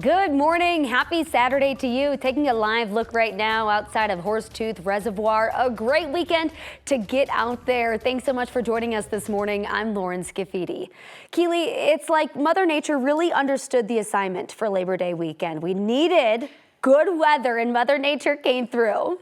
Good morning. Happy Saturday to you. Taking a live look right now outside of Horsetooth Reservoir. A great weekend to get out there. Thanks so much for joining us this morning. I'm Lauren Scafidi. Keely, it's like Mother Nature really understood the assignment for Labor Day weekend. We needed good weather and Mother Nature came through.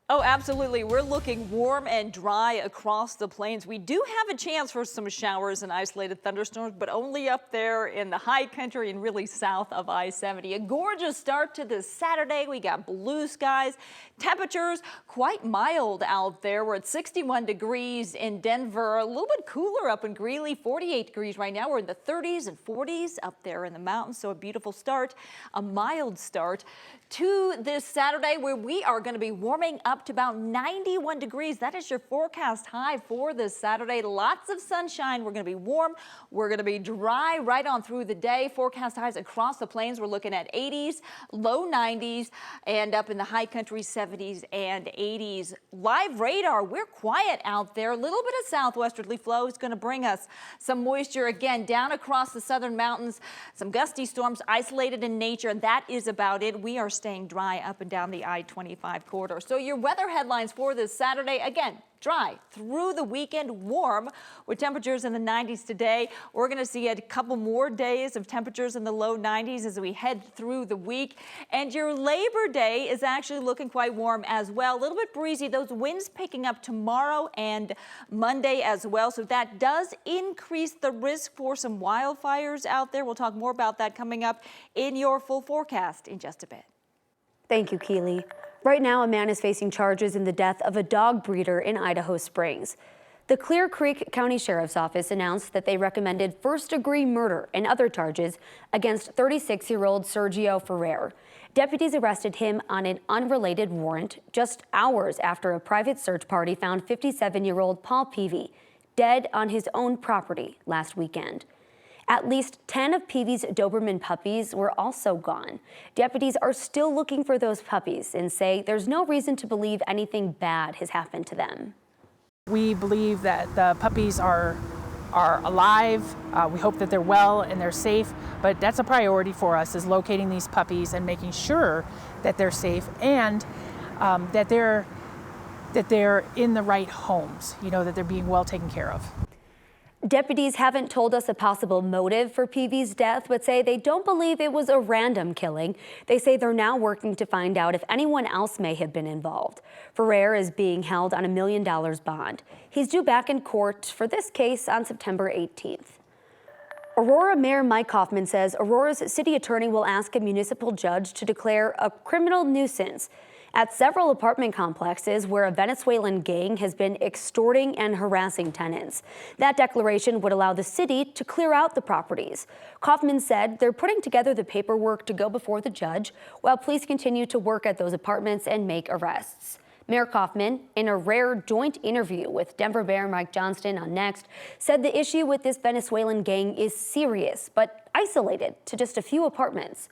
Oh, absolutely. We're looking warm and dry across the plains. We do have a chance for some showers and isolated thunderstorms, but only up there in the high country and really south of I-70. A gorgeous start to this Saturday. We got blue skies. Temperatures quite mild out there. We're at 61 degrees in Denver. A little bit cooler up in Greeley, 48 degrees right now. We're in the 30s and 40s up there in the mountains. So a beautiful start, a mild start to this Saturday where we are going to be warming up to about 91 degrees. That is your forecast high for this Saturday. Lots of sunshine. We're going to be warm. We're going to be dry right on through the day. Forecast highs across the plains. We're looking at 80s, low 90s, and up in the high country 70s and 80s. Live radar, we're quiet out there. A little bit of southwesterly flow is going to bring us some moisture again down across the southern mountains. Some gusty storms isolated in nature. That is about it. We are staying dry up and down the I-25 corridor. So your weather headlines for this Saturday, again, dry through the weekend, warm with temperatures in the 90s today. We're going to see a couple more days of temperatures in the low 90s as we head through the week. And your Labor Day is actually looking quite warm as well. A little bit breezy. Those winds picking up tomorrow and Monday as well. So that does increase the risk for some wildfires out there. We'll talk more about that coming up in your full forecast in just a bit. Thank you, Keely. Right now, a man is facing charges in the death of a dog breeder in Idaho Springs. The Clear Creek County Sheriff's Office announced that they recommended first-degree murder and other charges against 36-year-old Sergio Ferrer. Deputies arrested him on an unrelated warrant just hours after a private search party found 57-year-old Paul Peavy dead on his own property last weekend. At least 10 of Peavy's Doberman puppies were also gone. Deputies are still looking for those puppies and say there's no reason to believe anything bad has happened to them. We believe that the puppies are alive. We hope that they're well and they're safe, but that's a priority for us, is locating these puppies and making sure that they're safe and that they're in the right homes, that they're being well taken care of. Deputies haven't told us a possible motive for Peavy's death, but say they don't believe it was a random killing. They say they're now working to find out if anyone else may have been involved. Ferrer is being held on $1 million bond. He's due back in court for this case on September 18th. Aurora Mayor Mike Hoffman says Aurora's city attorney will ask a municipal judge to declare a criminal nuisance at several apartment complexes where a Venezuelan gang has been extorting and harassing tenants. That declaration would allow the city to clear out the properties. Kaufman said they're putting together the paperwork to go before the judge while police continue to work at those apartments and make arrests. Mayor Kaufman, in a rare joint interview with Denver Mayor Mike Johnston on Next, said the issue with this Venezuelan gang is serious but isolated to just a few apartments.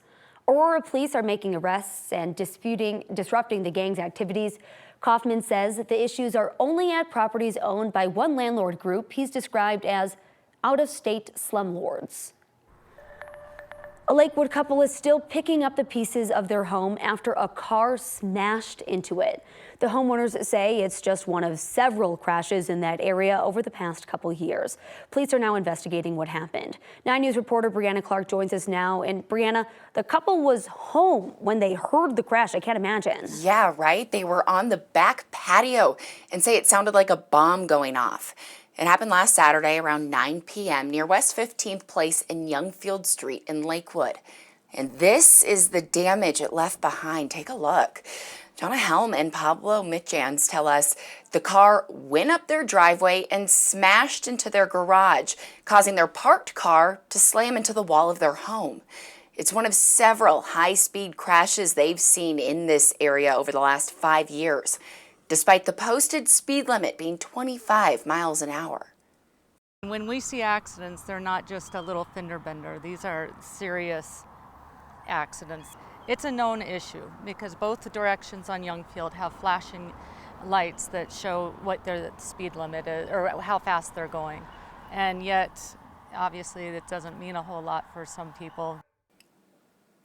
Aurora police are making arrests and disrupting the gang's activities. Kaufman says that the issues are only at properties owned by one landlord group he's described as out-of-state slumlords. A Lakewood couple is still picking up the pieces of their home after a car smashed into it. The homeowners say it's just one of several crashes in that area over the past couple years. Police are now investigating what happened. 9 News reporter Brianna Clark joins us now. And Brianna, the couple was home when they heard the crash. I can't imagine. Yeah, right. They were on the back patio and say it sounded like a bomb going off. It happened last Saturday around 9 p.m. near West 15th Place and Youngfield Street in Lakewood. And this is the damage it left behind. Take a look. Donna Helm and Pablo Mitjans tell us the car went up their driveway and smashed into their garage, causing their parked car to slam into the wall of their home. It's one of several high-speed crashes they've seen in this area over the last 5 years, despite the posted speed limit being 25 miles an hour. When we see accidents, they're not just a little fender bender. These are serious accidents. It's a known issue because both directions on Youngfield have flashing lights that show what their speed limit is or how fast they're going. And yet, obviously, it doesn't mean a whole lot for some people.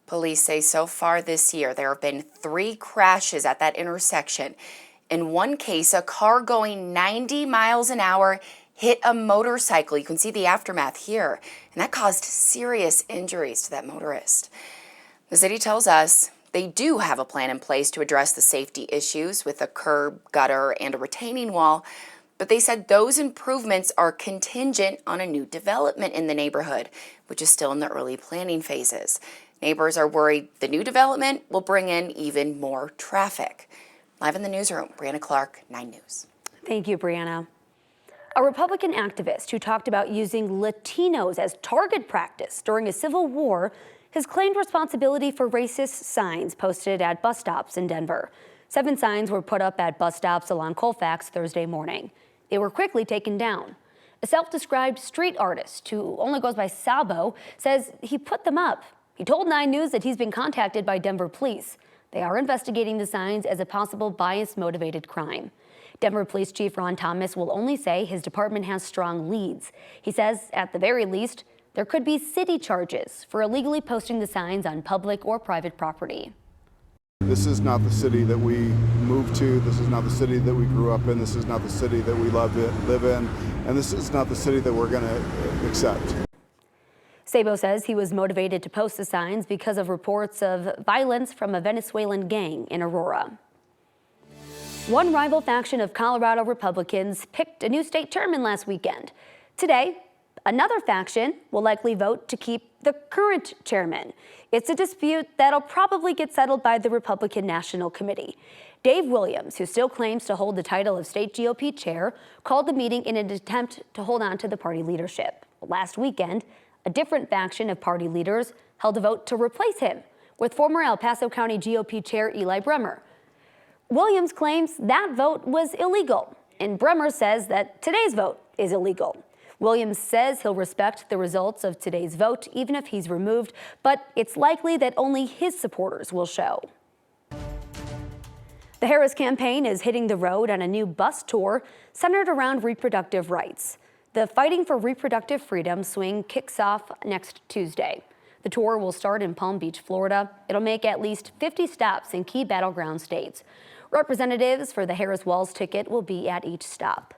Police say so far this year there have been 3 crashes at that intersection. In one case, a car going 90 miles an hour hit a motorcycle. You can see the aftermath here, and that caused serious injuries to that motorist. The city tells us they do have a plan in place to address the safety issues with a curb, gutter, and a retaining wall, but they said those improvements are contingent on a new development in the neighborhood, which is still in the early planning phases. Neighbors are worried the new development will bring in even more traffic. Live in the newsroom, Brianna Clark, 9 News. Thank you, Brianna. A Republican activist who talked about using Latinos as target practice during a civil war has claimed responsibility for racist signs posted at bus stops in Denver. 7 signs were put up at bus stops along Colfax Thursday morning. They were quickly taken down. A self-described street artist who only goes by Sabo says he put them up. He told 9 News that he's been contacted by Denver police. They are investigating the signs as a possible bias-motivated crime. Denver Police Chief Ron Thomas will only say his department has strong leads. He says, at the very least, there could be city charges for illegally posting the signs on public or private property. This is not the city that we moved to. This is not the city that we grew up in. This is not the city that we live in. And this is not the city that we're going to accept. Sabo says he was motivated to post the signs because of reports of violence from a Venezuelan gang in Aurora. One rival faction of Colorado Republicans picked a new state chairman last weekend. Today, another faction will likely vote to keep the current chairman. It's a dispute that'll probably get settled by the Republican National Committee. Dave Williams, who still claims to hold the title of state GOP chair, called the meeting in an attempt to hold on to the party leadership. Last weekend, a different faction of party leaders held a vote to replace him with former El Paso County GOP chair Eli Bremer. Williams claims that vote was illegal, and Bremer says that today's vote is illegal. Williams says he'll respect the results of today's vote, even if he's removed, but it's likely that only his supporters will show. The Harris campaign is hitting the road on a new bus tour centered around reproductive rights. The Fighting for Reproductive Freedom swing kicks off next Tuesday. The tour will start in Palm Beach, Florida. It'll make at least 50 stops in key battleground states. Representatives for the Harris-Walz ticket will be at each stop.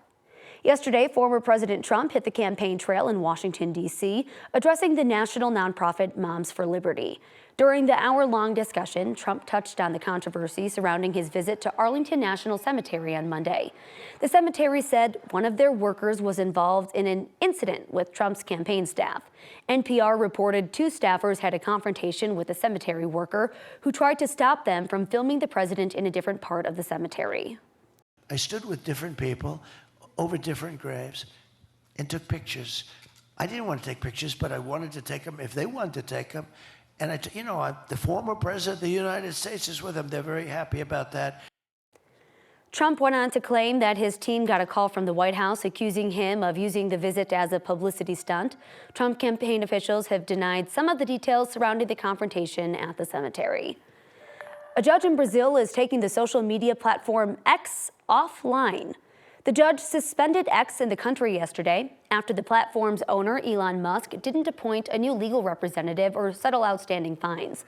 Yesterday, former President Trump hit the campaign trail in Washington, D.C., addressing the national nonprofit Moms for Liberty. During the hour-long discussion, Trump touched on the controversy surrounding his visit to Arlington National Cemetery on Monday. The cemetery said one of their workers was involved in an incident with Trump's campaign staff. NPR reported 2 staffers had a confrontation with a cemetery worker who tried to stop them from filming the president in a different part of the cemetery. I stood with different people over different graves and took pictures. I didn't want to take pictures, but I wanted to take them if they wanted to take them. And the former president of the United States is with them. They're very happy about that. Trump went on to claim that his team got a call from the White House accusing him of using the visit as a publicity stunt. Trump campaign officials have denied some of the details surrounding the confrontation at the cemetery. A judge in Brazil is taking the social media platform X offline. The judge suspended X in the country yesterday after the platform's owner, Elon Musk, didn't appoint a new legal representative or settle outstanding fines.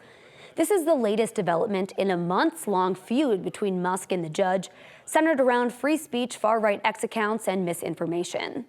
This is the latest development in a months-long feud between Musk and the judge, centered around free speech, far-right X accounts, and misinformation.